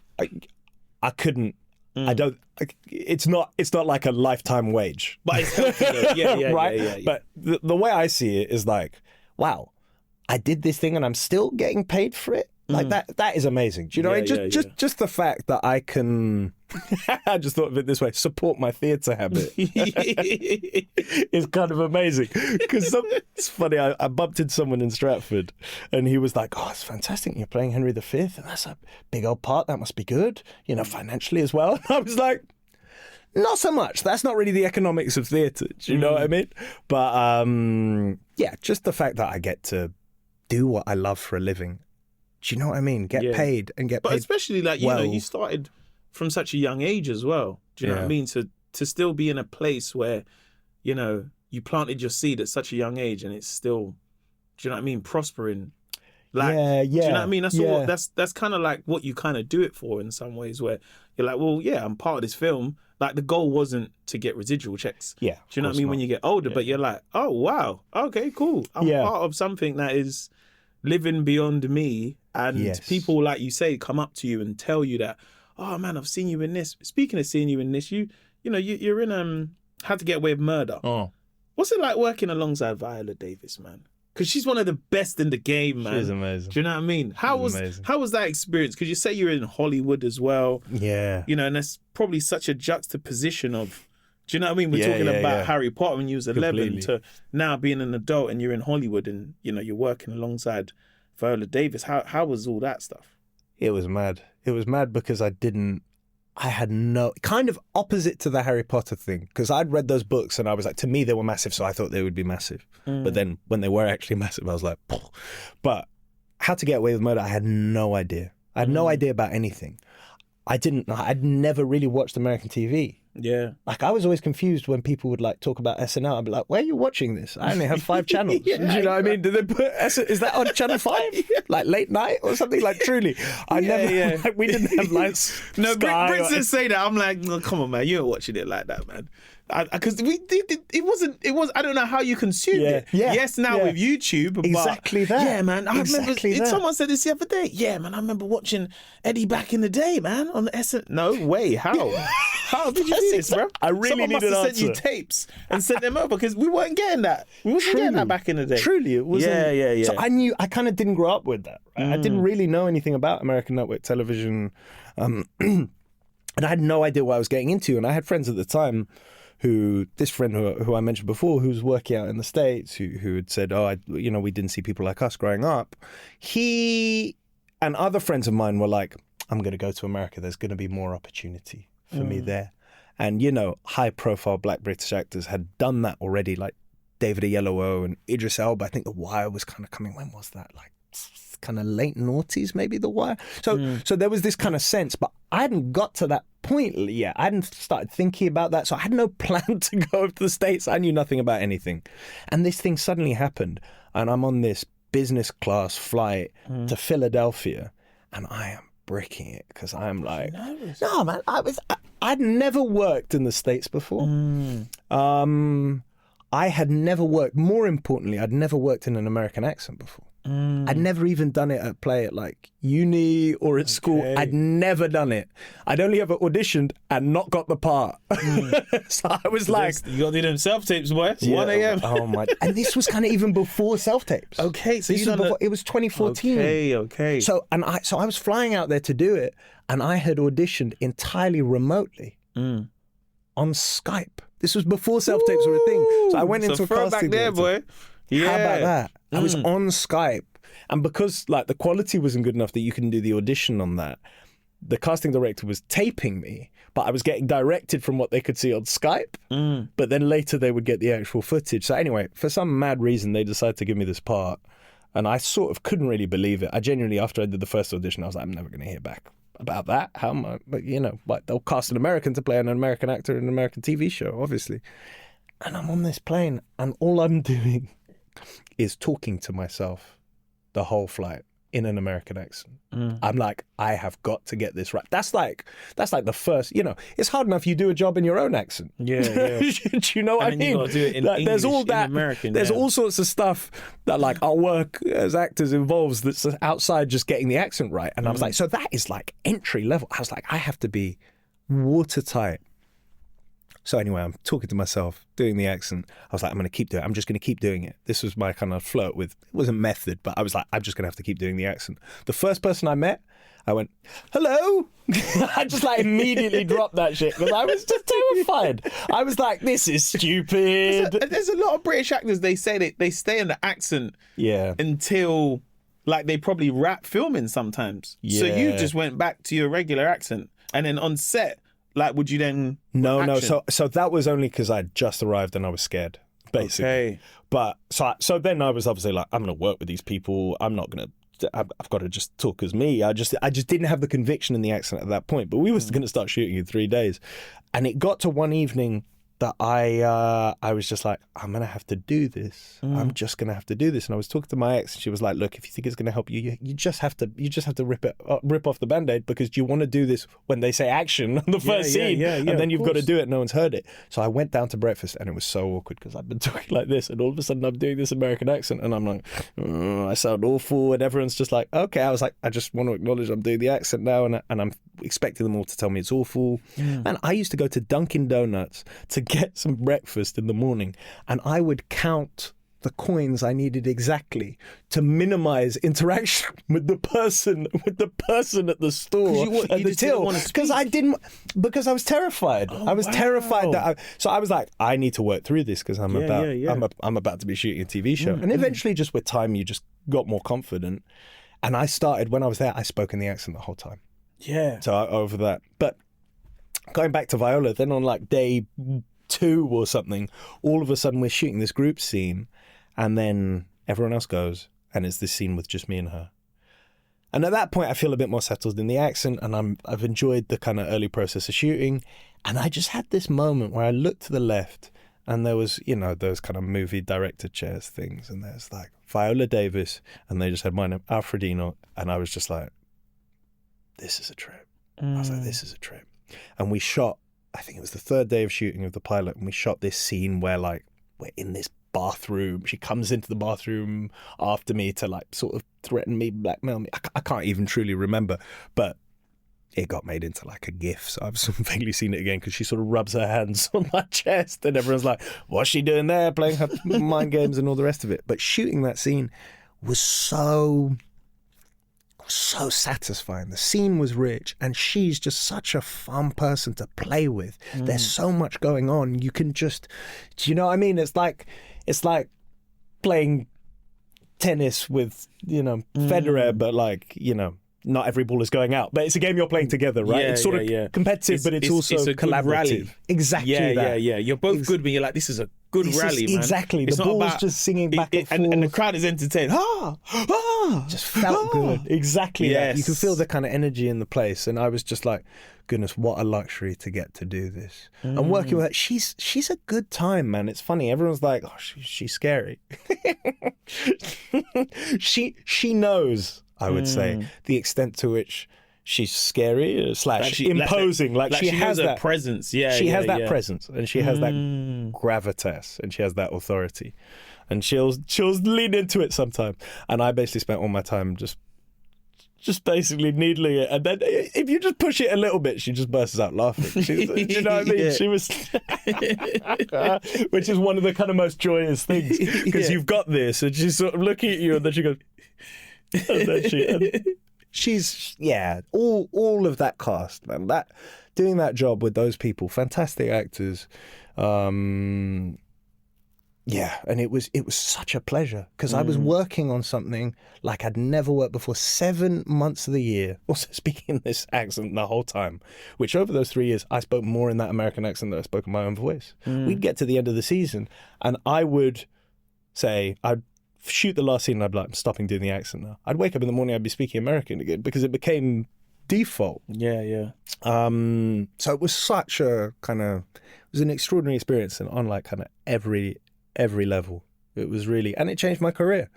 couldn't. I don't. It's not like a lifetime wage. But it's healthy though. Yeah. Right? Yeah. But the way I see it is like, wow, I did this thing and I'm still getting paid for it. Like that is amazing. Do you know what I mean? Just the fact that I can, I just thought of it this way, support my theatre habit is kind of amazing. Because it's funny, I bumped into someone in Stratford and he was like, oh, it's fantastic. You're playing Henry V and that's a big old part. That must be good, financially as well. And I was like, not so much. That's not really the economics of theatre. Do you know what I mean? But just the fact that I get to do what I love for a living. Do you know what I mean? Get paid and get paid. But especially like, you know, you started from such a young age as well. Do you know what I mean? To still be in a place where, you know, you planted your seed at such a young age and it's still, do you know what I mean, prospering. Like, do you know what I mean? That's kind of like what you kind of do it for in some ways, where you're like, well, yeah, I'm part of this film. Like the goal wasn't to get residual checks. Yeah. Do you know what I mean? When you get older, but you're like, oh, wow. Okay, cool. I'm part of something that is living beyond me. And people, like you say, come up to you and tell you that, oh man, I've seen you in this. Speaking of seeing you in this, you're in How to Get Away with Murder. Oh. What's it like working alongside Viola Davis, man? Because she's one of the best in the game, man. She's amazing. Do you know what I mean? How was that experience? Because you say you're in Hollywood as well. Yeah. You know, and that's probably such a juxtaposition of, do you know what I mean? We're talking about Harry Potter when you was 11 to now being an adult and you're in Hollywood and, you know, you're working alongside Viola Davis. How was all that stuff? It was mad. It was mad because I had no, kind of opposite to the Harry Potter thing, because I'd read those books and I was like, to me, they were massive, so I thought they would be massive. But then when they were actually massive, I was like, Poof. But How to Get Away with Murder, I had no idea. I had no idea about anything. I'd never really watched American TV. Yeah. Like, I was always confused when people would like talk about SNL. I'd be like, where are you watching this? I only have 5 channels. Do you know what I mean? Did they put is that on channel 5? Like late night or something? Like, truly. I never, like, we didn't have like No, Sky Princess say that. I'm like, no, come on, man. You ain't watching it like that, man. Because it was I don't know how you consumed it. Yes, now with YouTube. Exactly but, that. Yeah, man. I remember that. Someone said this the other day. Yeah, man. I remember watching Eddie back in the day, man, on SN. No way. How? How did you do this, bro? I really need an answer. Someone must have sent you tapes and sent them over because we weren't getting that. We wasn't getting that back in the day. Truly, it wasn't. Yeah. So I kind of didn't grow up with that. Right? I didn't really know anything about American network television. And I had no idea what I was getting into. And I had friends at the time this friend who I mentioned before, who was working out in the States, who had said, we didn't see people like us growing up. He and other friends of mine were like, I'm going to go to America. There's going to be more opportunity for me there. And, you know, high-profile Black British actors had done that already, like David Oyelowo and Idris Elba. I think The Wire was kind of coming. When was that? Like kind of late noughties, maybe, The Wire. So there was this kind of sense, but I hadn't got to that point yet. I hadn't started thinking about that. So I had no plan to go over to the States. I knew nothing about anything. And this thing suddenly happened. And I'm on this business class flight to Philadelphia. And I am bricking it because I'm like, no, man, I'd never worked in the States before. I had never worked, more importantly, I'd never worked in an American accent before. I'd never even done it at play at like uni or at school. I'd never done it. I'd only ever auditioned and not got the part. So I was like, you got to do them self-tapes, boy. 1 a.m. Oh my. And this was kind of even before self-tapes. Okay. So it was 2014. Okay. So I was flying out there to do it, and I had auditioned entirely remotely on Skype. This was before self-tapes were a thing. So I went into a casting there, boy. Yeah. How about that? I was on Skype, and because like the quality wasn't good enough that you can do the audition on that, the casting director was taping me, but I was getting directed from what they could see on Skype. But then later they would get the actual footage. So anyway, for some mad reason, they decided to give me this part, and I sort of couldn't really believe it. I genuinely, after I did the first audition, I was like, I'm never going to hear back about that. How am I? But you know, like they'll cast an American to play an American actor in an American TV show, obviously. And I'm on this plane, and all I'm doing is talking to myself the whole flight in an American accent. I'm like, I have got to get this right. That's like the first, you know, it's hard enough you do a job in your own accent. Yeah. Do you know what I mean? You got to do it in English, there's all that, in American. There's all sorts of stuff that like our work as actors involves that's outside just getting the accent right. And I was like, so that is like entry level. I was like, I have to be watertight. So anyway, I'm talking to myself, doing the accent. I was like, I'm going to keep doing it. I'm just going to keep doing it. This was my kind of flirt with, it wasn't method, but I was like, I'm just going to have to keep doing the accent. The first person I met, I went, hello. I just like immediately dropped that shit because I was just terrified. I was like, this is stupid. There's a lot of British actors, they say that they stay in the accent until like they probably wrap filming sometimes. Yeah. So you just went back to your regular accent and then on set, like, would you then... No. So that was only because I'd just arrived and I was scared. basically. Okay. But so then I was obviously like, I'm going to work with these people. I'm not going to. I've got to just talk as me. I just didn't have the conviction in the accent at that point. But we was going to start shooting in 3 days, and it got to one evening that I was just like, I'm going to have to do this. I'm just going to have to do this. And I was talking to my ex, and she was like, look, if you think it's going to help you, you just have to rip off the Band-Aid, because you want to do this when they say action on the first scene, and then you've got to do it. No one's heard it. So I went down to breakfast, and it was so awkward because I've been talking like this, and all of a sudden I'm doing this American accent, and I'm like, I sound awful, and everyone's just like, okay. I was like, I just want to acknowledge I'm doing the accent now, and I'm expecting them all to tell me it's awful. And I used to go to Dunkin' Donuts to get some breakfast in the morning, and I would count the coins I needed exactly to minimize interaction with the person at the store at the till, because I was terrified. I was terrified that so I was like, I need to work through this, because I'm about to be shooting a TV show. And eventually, just with time, you just got more confident. And I started, when I was there, I spoke in the accent the whole time. Yeah. So over that. But going back to Viola, then on like day 2 or something, all of a sudden we're shooting this group scene, and then everyone else goes, and it's this scene with just me and her. And at that point, I feel a bit more settled in the accent, and I've enjoyed the kind of early process of shooting. And I just had this moment where I looked to the left, and there was, those kind of movie director chairs things, and there's like Viola Davis, and they just had my name, Alfred Enoch, and I was just like, this is a trip. I was like, this is a trip. And we shot, I think it was the 3rd day of shooting of the pilot, and we shot this scene where like we're in this bathroom. She comes into the bathroom after me to like sort of threaten me, blackmail me. I can't even truly remember, but it got made into like a GIF. So I've sort of vaguely seen it again, because she sort of rubs her hands on my chest, and everyone's like, what's she doing there? Playing her mind games and all the rest of it. But shooting that scene was so satisfying. The scene was rich, and she's just such a fun person to play with. There's so much going on. You can just, do you know what I mean? It's like playing tennis with, Federer, but like, not every ball is going out, but it's a game you're playing together, right? Yeah, it's sort of competitive, but it's also a collaborative. Rally. Exactly that. Yeah. You're both good, but you're like, this is a good rally, man. Exactly. It's the not ball's about, just singing back and forth. And the crowd is entertained. Just felt good. Exactly. Yes. That. You can feel the kind of energy in the place. And I was just like, goodness, what a luxury to get to do this. And working with her, she's a good time, man. It's funny. Everyone's like, oh, she's scary. She knows, I would say, the extent to which she's scary / imposing. Like she has that presence. She has that presence, and she has that gravitas, and she has that authority, and she'll lean into it sometimes. And I basically spent all my time just basically needling it, and then if you just push it a little bit, she just bursts out laughing. Do you know what I mean? She was, which is one of the kind of most joyous things, because you've got this, and she's sort of looking at you, and then she goes, and then she's all of that cast, man. That doing that job with those people, fantastic actors. And it was such a pleasure, because I was working on something like I'd never worked before. 7 months of the year, also speaking this accent the whole time, which over those 3 years I spoke more in that American accent than I spoke in my own voice. We'd get to the end of the season, and I would say, I'd shoot the last scene, and I'd be like, I'm stopping doing the accent now. I'd wake up in the morning, I'd be speaking American again, because it became default. Yeah. So it was such a kind of, it was an extraordinary experience, and on like kind of every level. It was really, and it changed my career.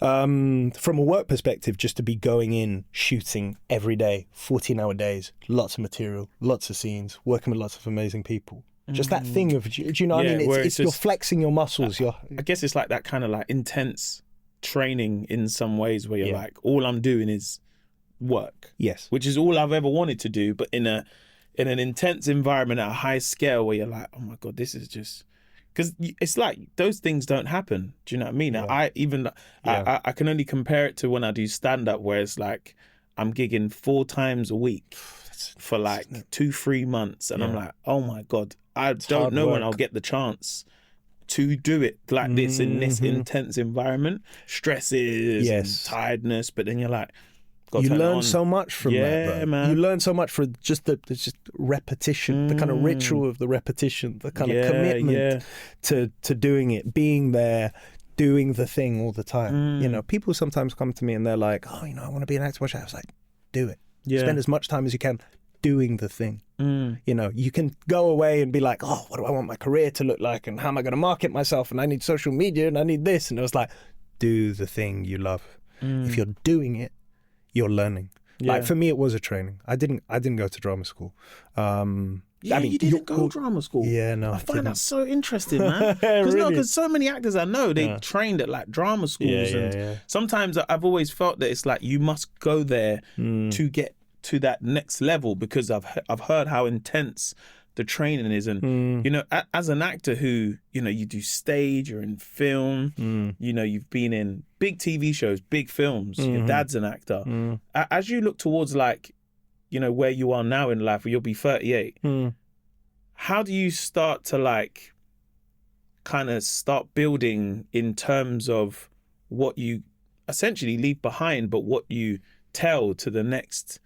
From a work perspective, just to be going in, shooting every day, 14-hour days, lots of material, lots of scenes, working with lots of amazing people. Just that thing of, do you know what I mean? It's you're flexing your muscles. I guess it's like that kind of like intense training in some ways, where you're like, all I'm doing is work. Yes. Which is all I've ever wanted to do, but in an intense environment at a high scale, where you're like, oh my God, this is just... Because it's like those things don't happen. Do you know what I mean? Yeah. I can only compare it to when I do stand-up, where it's like I'm gigging 4 times a week for like 2-3 months, and I'm like, oh my God, I don't know when I'll get the chance to do it like this in this intense environment. Stresses and tiredness, but then you're like, You learn so much from that, though. Man. You learn so much for just the just repetition, the kind of ritual of the repetition, the kind of commitment to doing it, being there, doing the thing all the time. You know, people sometimes come to me and they're like, oh, you know, I want to be an actor. I was like, do it. Spend as much time as you can doing the thing. You know, you can go away and be like, oh, what do I want my career to look like, and how am I going to market myself, and I need social media and I need this, and it was like, do the thing you love. If you're doing it, you're learning. Like for me, it was a training. I didn't go to drama school. I mean, you didn't go to drama school. Yeah, no, I find that so interesting, man. Because Really? so many actors I know, they trained at like drama schools, and sometimes I've always felt that it's like you must go there to get to that next level, because I've heard how intense the training is, and you know, as an actor who, you know, you do stage, you're in film, you know, you've been in big TV shows, big films, your dad's an actor. As you look towards, like, you know, where you are now in life, where you'll be 38, how do you start to like kind of start building in terms of what you essentially leave behind, but what you tell to the next,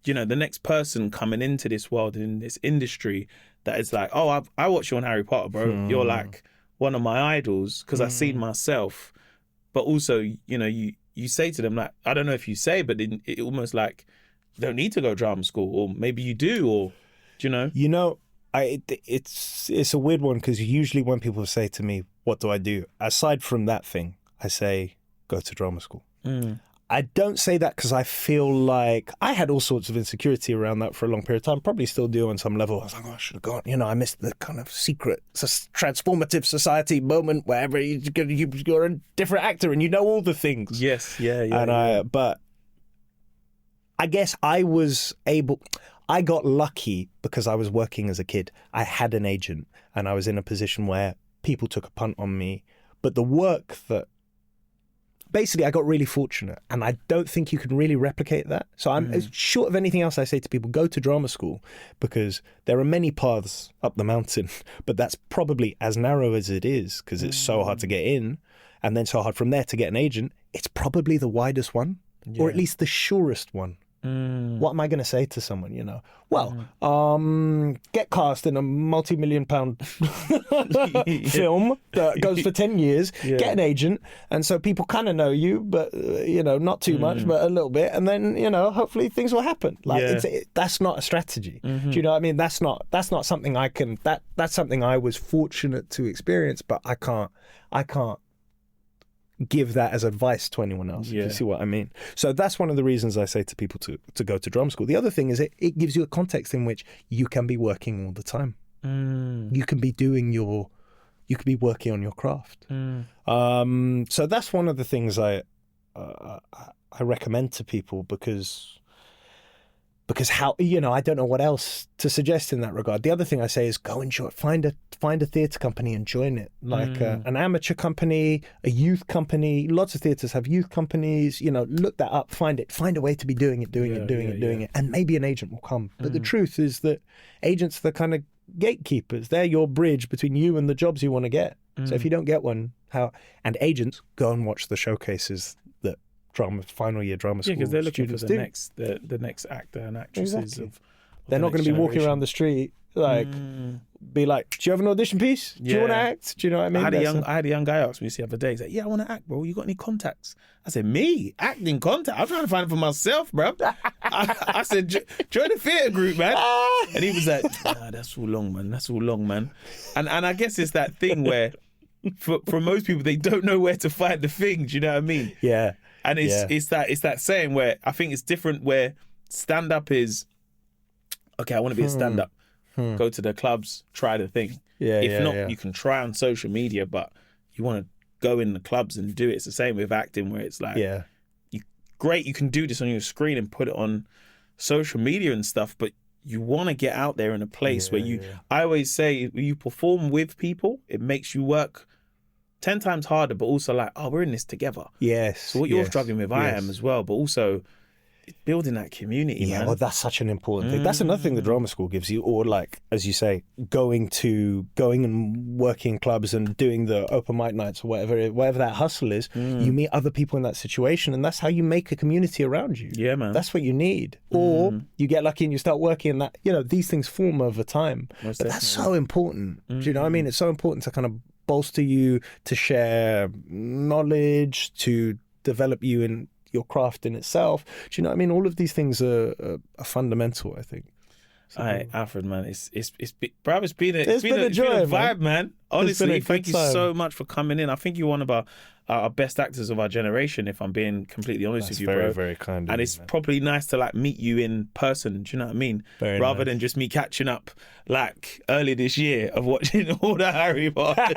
you know, the next person coming into this world, in this industry, that is like, oh, I watch you on Harry Potter, bro. You're like one of my idols because I've seen myself. But also, you know, you say to them, like, I don't know if you say, but it almost like, you don't need to go drama school, or maybe you do, or, do you know? You know, it's a weird one, because usually when people say to me, what do I do? Aside from that thing, I say, go to drama school. I don't say that because I feel like I had all sorts of insecurity around that for a long period of time, probably still do on some level. I was like, oh, I should have gone. You know, I missed the kind of secret transformative society moment wherever you're a different actor and you know all the things. Yes, But I guess I got lucky because I was working as a kid. I had an agent and I was in a position where people took a punt on me. But the work that, basically, I got really fortunate, and I don't think you can really replicate that. So I'm short of anything else. I say to people, go to drama school, because there are many paths up the mountain, but that's probably as narrow as it is, because it's so hard to get in, and then so hard from there to get an agent. It's probably the widest one, or at least the surest one. What am I going to say to someone, you know? Well, get cast in a multi-million-pound film that goes for 10 years, get an agent, and so people kind of know you, but, you know, not too much, but a little bit, and then, you know, hopefully things will happen. Like, that's not a strategy. Do you know what I mean? That's not something I can, that's something I was fortunate to experience, but I can't give that as advice to anyone else. You see what I mean? So that's one of the reasons I say to people to go to drama school. The other thing is it gives you a context in which you can be working all the time. You can be working on your craft. So that's one of the things I recommend to people, because how, you know, I don't know what else to suggest in that regard. The other thing I say is go and find a theatre company and join it, like an amateur company, a youth company. Lots of theatres have youth companies. You know, look that up, find a way to be doing it, and maybe an agent will come. But the truth is that agents are the kind of gatekeepers. They're your bridge between you and the jobs you want to get. So if you don't get one, and agents, go and watch the showcases that final year drama school. Yeah, because they're looking for the the next actor and actresses. Exactly. They're not going to be walking around the street like, be like, do you have an audition piece? Do you want to act? Do you know what I mean? I had a young guy ask me the other day. He's like, yeah, I want to act, bro. You got any contacts? I said, me? Acting contact? I'm trying to find it for myself, bro. I said, join the theatre group, man. And he was like, nah, that's all long, man. And I guess it's that thing where for most people, they don't know where to find the thing. Do you know what I mean? Yeah. And it's that saying where I think it's different, where stand-up is, okay, I want to be a stand-up. Go to the clubs, try the thing. If not, you can try on social media, but you want to go in the clubs and do it. It's the same with acting, where it's like, great, you can do this on your screen and put it on social media and stuff, but you want to get out there in a place where I always say, when you perform with people, it makes you work 10 times harder, but also like, oh, we're in this together. Yes. So what you're struggling with, I am as well, but also building that community, man. Well, that's such an important thing. That's another thing the drama school gives you, or like, as you say, going and working in clubs and doing the open mic nights or whatever that hustle is. You meet other people in that situation, and that's how you make a community around you. Yeah, man. That's what you need. Or you get lucky and you start working in that, these things form over time. But that's so important. Do you know what I mean? It's so important to kind of bolster you, to share knowledge, to develop you in your craft in itself. Do you know what I mean? All of these things are fundamental, I think. All right, Alfred, man, it's been a joy, vibe, man. Honestly, thank you so much for coming in. I think you're one of our best actors of our generation, if I'm being completely honest with you, bro. Very, very kind of And you, it's man. probably nice to like meet you in person. Do you know what I mean? Rather than just me catching up like early this year of watching all the Harry Potter.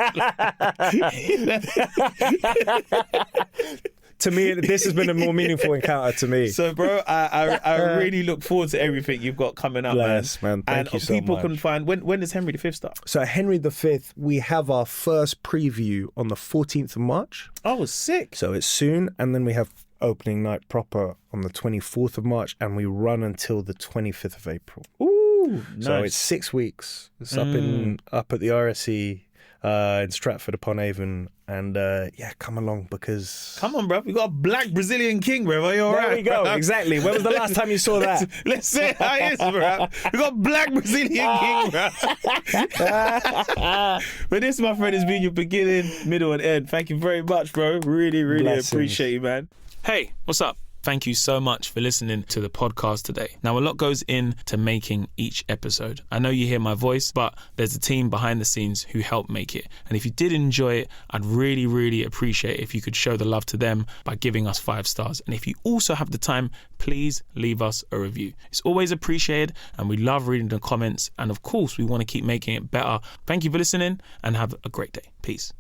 To me, this has been a more meaningful encounter to me. So, bro, I really look forward to everything you've got coming up, man. Thank you so much. And people can find, when does Henry V start? So Henry V, we have our first preview on the 14th of March. Oh, sick. So it's soon, and then we have opening night proper on the 24th of March, and we run until the 25th of April. Ooh, nice. So it's 6 weeks. It's up at the RSE in Stratford-upon-Avon, and come along because... Come on, bro. We got a black Brazilian king, bro. Are you all right? There we go. Bro? Exactly. When was the last time you saw that? Let's say how it is, bro. We got a black Brazilian king, bro. But this, my friend, has been your beginning, middle, and end. Thank you very much, bro. Really, really Blessings. Appreciate you, man. Hey, what's up? Thank you so much for listening to the podcast today. Now, a lot goes into making each episode. I know you hear my voice, but there's a team behind the scenes who help make it. And if you did enjoy it, I'd really, really appreciate if you could show the love to them by giving us 5 stars. And if you also have the time, please leave us a review. It's always appreciated, and we love reading the comments. And of course, we want to keep making it better. Thank you for listening, and have a great day. Peace.